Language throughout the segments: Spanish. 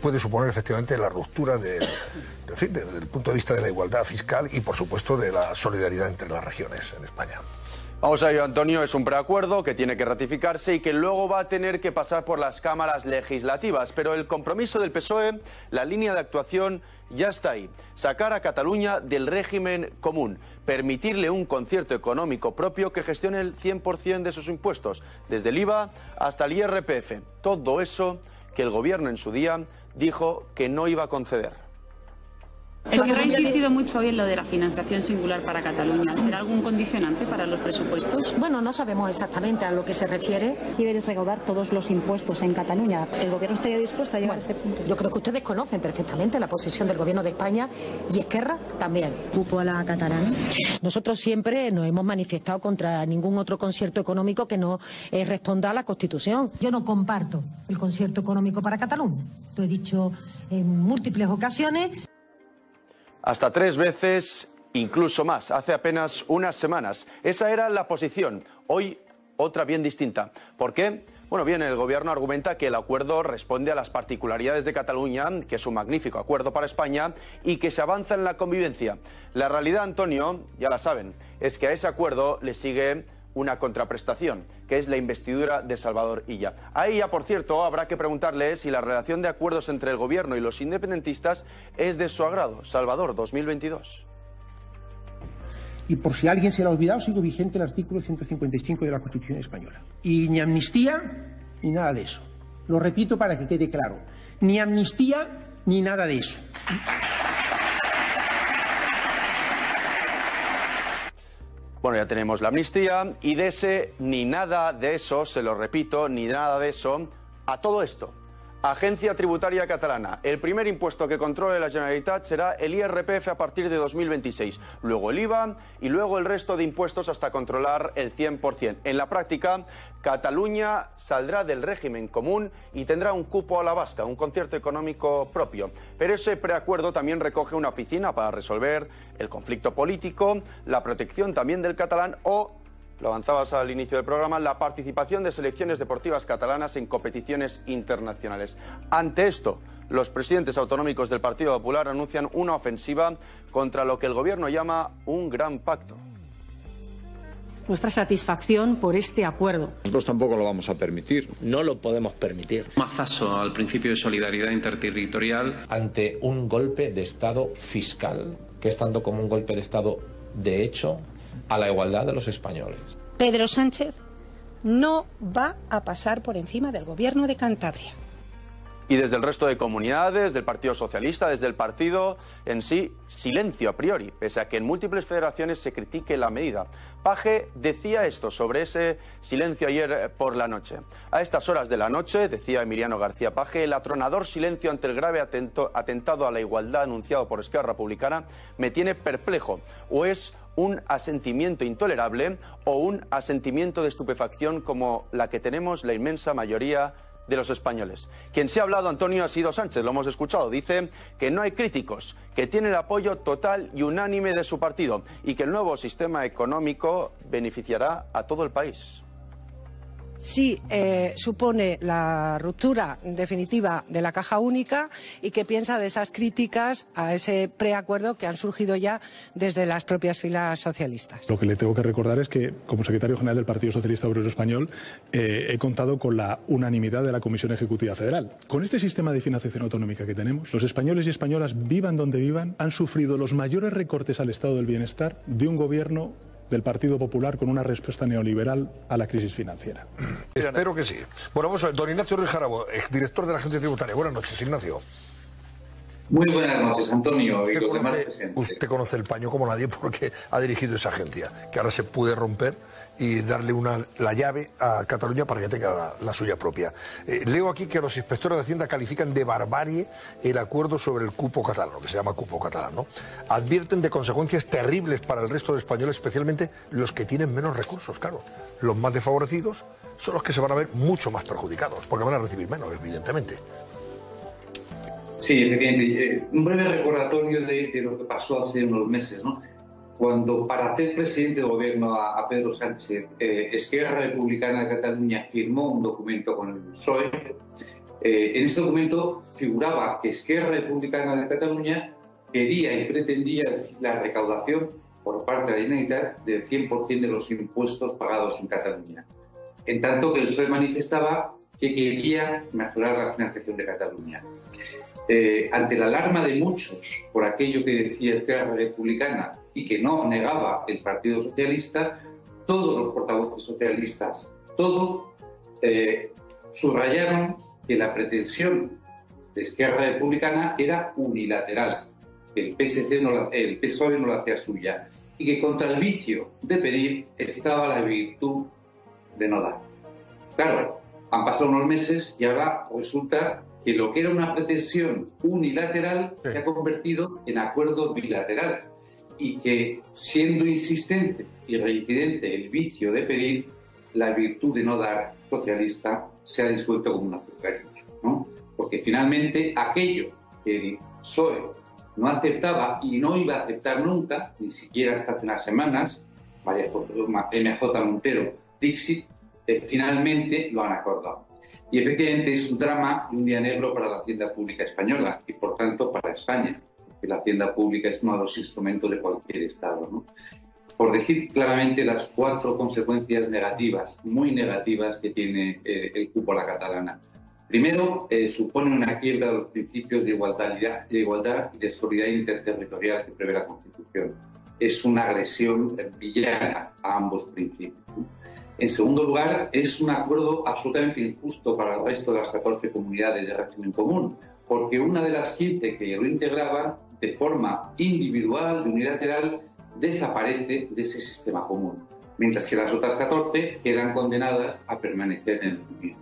puede suponer efectivamente la ruptura en fin, desde el punto de vista de la igualdad fiscal y, por supuesto, de la solidaridad entre las regiones en España. Vamos a ello, Antonio. Es un preacuerdo que tiene que ratificarse y que luego va a tener que pasar por las cámaras legislativas. Pero el compromiso del PSOE, la línea de actuación, ya está ahí. Sacar a Cataluña del régimen común. Permitirle un concierto económico propio que gestione el 100% de sus impuestos, desde el IVA hasta el IRPF. Todo eso que el gobierno en su día dijo que no iba a conceder. Esquerra ha insistido mucho hoy en lo de la financiación singular para Cataluña. ¿Será algún condicionante para los presupuestos? Bueno, no sabemos exactamente a lo que se refiere. ¿Quieres recaudar todos los impuestos en Cataluña? ¿El gobierno estaría dispuesto a llegar a ese punto? Yo creo que ustedes conocen perfectamente la posición del gobierno de España y Esquerra también. ¿Cupo a la catalana? Nosotros siempre nos hemos manifestado contra ningún otro concierto económico que no responda a la Constitución. Yo no comparto el concierto económico para Cataluña. Lo he dicho en múltiples ocasiones. Hasta 3 veces, incluso más, hace apenas unas semanas. Esa era la posición. Hoy, otra bien distinta. ¿Por qué? Bueno, bien, el gobierno argumenta que el acuerdo responde a las particularidades de Cataluña, que es un magnífico acuerdo para España y que se avanza en la convivencia. La realidad, Antonio, ya la saben, es que a ese acuerdo le sigue una contraprestación, que es la investidura de Salvador Illa. A ella, por cierto, habrá que preguntarle si la relación de acuerdos entre el gobierno y los independentistas es de su agrado. Salvador, 2022. Y por si a alguien se le ha olvidado, sigue vigente el artículo 155 de la Constitución española. Y ni amnistía ni nada de eso. Lo repito para que quede claro. Ni amnistía ni nada de eso. Bueno, ya tenemos la amnistía y de ese ni nada de eso, se lo repito, ni nada de eso, a todo esto. Agencia Tributaria Catalana. El primer impuesto que controle la Generalitat será el IRPF a partir de 2026. Luego el IVA y luego el resto de impuestos hasta controlar el 100%. En la práctica, Cataluña saldrá del régimen común y tendrá un cupo a la vasca, un concierto económico propio. Pero ese preacuerdo también recoge una oficina para resolver el conflicto político, la protección también del catalán o, lo avanzabas al inicio del programa, la participación de selecciones deportivas catalanas en competiciones internacionales. Ante esto, los presidentes autonómicos del Partido Popular anuncian una ofensiva contra lo que el gobierno llama un gran pacto. Nuestra satisfacción por este acuerdo. Nosotros tampoco lo vamos a permitir. No lo podemos permitir. Mazazo al principio de solidaridad interterritorial. Ante un golpe de Estado fiscal, que es tanto como un golpe de Estado de hecho, a la igualdad de los españoles. Pedro Sánchez no va a pasar por encima del gobierno de Cantabria. Y desde el resto de comunidades, del Partido Socialista, desde el partido en sí, silencio a priori, pese a que en múltiples federaciones se critique la medida. Paje decía esto sobre ese silencio ayer por la noche. A estas horas de la noche, decía Emiliano García Paje, el atronador silencio ante el grave atentado a la igualdad anunciado por Esquerra Republicana me tiene perplejo. O es un asentimiento intolerable o un asentimiento de estupefacción como la que tenemos la inmensa mayoría de los españoles. Quien se ha hablado, Antonio, ha sido Sánchez, lo hemos escuchado. Dice que no hay críticos, que tiene el apoyo total y unánime de su partido y que el nuevo sistema económico beneficiará a todo el país. Sí, supone la ruptura definitiva de la caja única y qué piensa de esas críticas a ese preacuerdo que han surgido ya desde las propias filas socialistas. Lo que le tengo que recordar es que, como secretario general del Partido Socialista Obrero Español, he contado con la unanimidad de la Comisión Ejecutiva Federal. Con este sistema de financiación autonómica que tenemos, los españoles y españolas, vivan donde vivan, han sufrido los mayores recortes al estado del bienestar de un gobierno del Partido Popular con una respuesta neoliberal a la crisis financiera. Espero que sí. Bueno, vamos a ver, don Ignacio Ruiz Jarabo, exdirector de la Agencia Tributaria. Buenas noches, Ignacio. Muy buenas noches, Antonio. Usted conoce el paño como nadie porque ha dirigido esa agencia, que ahora se puede romper y darle la llave a Cataluña para que tenga la suya propia. Leo aquí que los inspectores de Hacienda califican de barbarie el acuerdo sobre el cupo catalán, que se llama cupo catalán, ¿no? Advierten de consecuencias terribles para el resto de españoles, especialmente los que tienen menos recursos, claro. Los más desfavorecidos son los que se van a ver mucho más perjudicados, porque van a recibir menos, evidentemente. Sí, efectivamente. Un breve recordatorio de lo que pasó hace unos meses, ¿no? Cuando, para hacer presidente de gobierno a Pedro Sánchez, Esquerra Republicana de Cataluña firmó un documento con el PSOE En este documento figuraba que Esquerra Republicana de Cataluña quería y pretendía la recaudación por parte de la Generalitat del 100% de los impuestos pagados en Cataluña. En tanto que el PSOE manifestaba que quería mejorar la financiación de Cataluña. Ante la alarma de muchos por aquello que decía Esquerra Republicana y que no negaba el Partido Socialista, todos los portavoces socialistas, todos subrayaron que la pretensión de Esquerra Republicana era unilateral, que el PSOE no la hacía suya y que contra el vicio de pedir estaba la virtud de no dar. Claro, han pasado unos meses y ahora resulta que lo que era una pretensión unilateral se ha convertido en acuerdo bilateral y que, siendo insistente y reincidente el vicio de pedir, la virtud de no dar socialista se ha disuelto como un azucarillo, ¿no? Porque finalmente aquello que el PSOE no aceptaba y no iba a aceptar nunca, ni siquiera hasta hace unas semanas, MJ Montero, Dixit, finalmente lo han acordado. Y efectivamente es un drama y un día negro para la hacienda pública española y por tanto para España, porque la hacienda pública es uno de los instrumentos de cualquier Estado, ¿no? Por decir claramente las 4 consecuencias negativas, muy negativas, que tiene el cupo a la catalana. Primero, supone una quiebra de los principios de igualdad y de solidaridad interterritorial que prevé la Constitución. Es una agresión villana a ambos principios. En segundo lugar, es un acuerdo absolutamente injusto para el resto de las 14 comunidades de régimen común, porque una de las 15 que lo integraban, de forma individual y unilateral, desaparece de ese sistema común, mientras que las otras 14 quedan condenadas a permanecer en el mismo.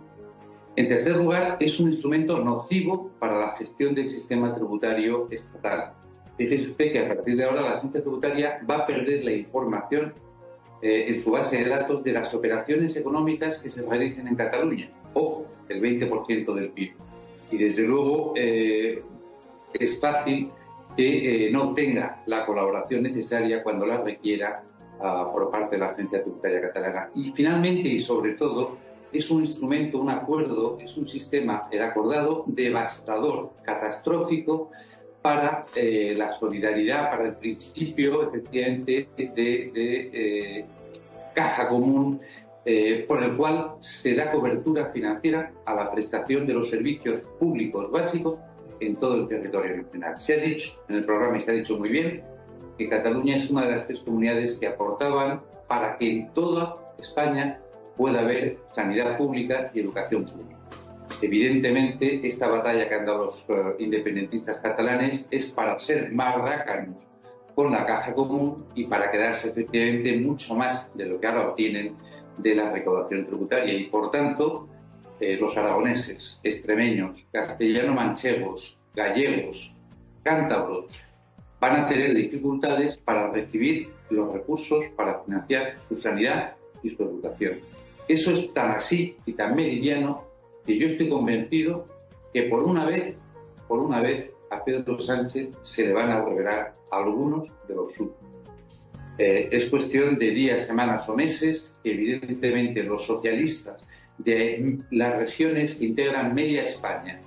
En tercer lugar, es un instrumento nocivo para la gestión del sistema tributario estatal. Fíjese usted que a partir de ahora la agencia tributaria va a perder la información en su base de datos de las operaciones económicas que se realicen en Cataluña, o el 20% del PIB. Y desde luego es fácil que no tenga la colaboración necesaria cuando la requiera por parte de la agencia tributaria catalana. Y finalmente y sobre todo es un instrumento, un acuerdo, es un sistema, el acordado, devastador, catastrófico para la solidaridad, para el principio, efectivamente, de caja común, por el cual se da cobertura financiera a la prestación de los servicios públicos básicos en todo el territorio nacional. Se ha dicho en el programa, y se ha dicho muy bien, que Cataluña es una de las 3 comunidades que aportaban para que en toda España pueda haber sanidad pública y educación pública. Evidentemente, esta batalla que han dado los independentistas catalanes es para ser más rácanos con la caja común y para quedarse efectivamente mucho más de lo que ahora obtienen de la recaudación tributaria. Y por tanto, los aragoneses, extremeños, castellano-manchegos, gallegos, cántabros, van a tener dificultades para recibir los recursos para financiar su sanidad y su educación. Eso es tan así y tan meridiano que yo estoy convencido que por una vez a Pedro Sánchez se le van a revelar algunos de los suyos. Es cuestión de días, semanas o meses que evidentemente los socialistas de las regiones que integran media España,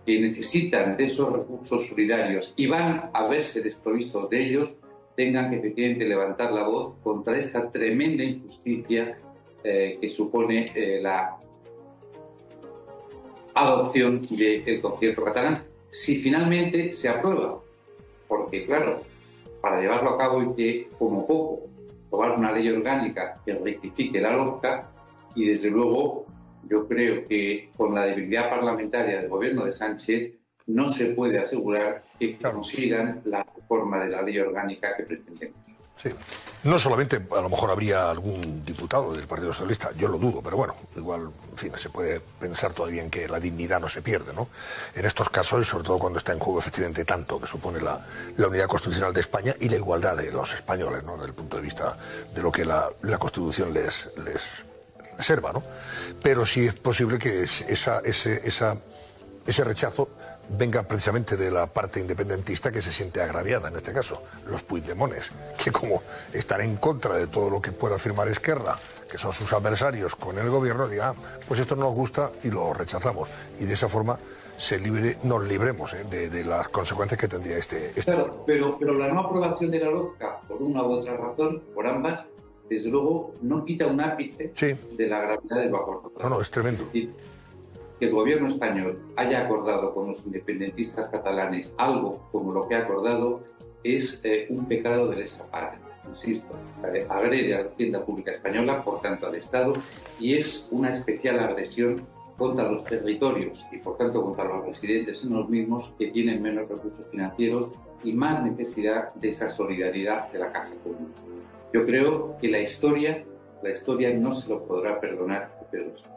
que necesitan de esos recursos solidarios y van a verse desprovistos de ellos, tengan que efectivamente levantar la voz contra esta tremenda injusticia que supone la adopción del concierto catalán, si finalmente se aprueba. Porque, claro, para llevarlo a cabo hay que, como poco, aprobar una ley orgánica que rectifique la LOFCA y, desde luego, yo creo que con la debilidad parlamentaria del gobierno de Sánchez no se puede asegurar que consigan la reforma de la ley orgánica que pretendemos. Sí. No solamente, a lo mejor habría algún diputado del Partido Socialista, yo lo dudo, pero bueno, igual, en fin, se puede pensar todavía en que la dignidad no se pierde, ¿no? En estos casos, y sobre todo cuando está en juego efectivamente tanto que supone la unidad constitucional de España y la igualdad de los españoles, ¿no? Desde el punto de vista de lo que la Constitución les reserva, ¿no? Pero sí es posible que ese rechazo venga precisamente de la parte independentista que se siente agraviada, en este caso, los Puigdemones, que como están en contra de todo lo que pueda firmar Esquerra, que son sus adversarios con el gobierno, digan, pues esto no nos gusta y lo rechazamos. Y de esa forma nos libremos de las consecuencias que tendría este Claro, pero la no aprobación de la LOCA, por una u otra razón, por ambas, desde luego no quita un ápice de la gravedad del acuerdo. No, es tremendo. Que el gobierno español haya acordado con los independentistas catalanes algo como lo que ha acordado es un pecado de lesa pátria. Insisto, agrede a la hacienda pública española, por tanto al Estado, y es una especial agresión contra los territorios y por tanto contra los residentes en los mismos, que tienen menos recursos financieros y más necesidad de esa solidaridad de la Caja Común. Yo creo que la historia no se lo podrá perdonar a Pedro Sánchez.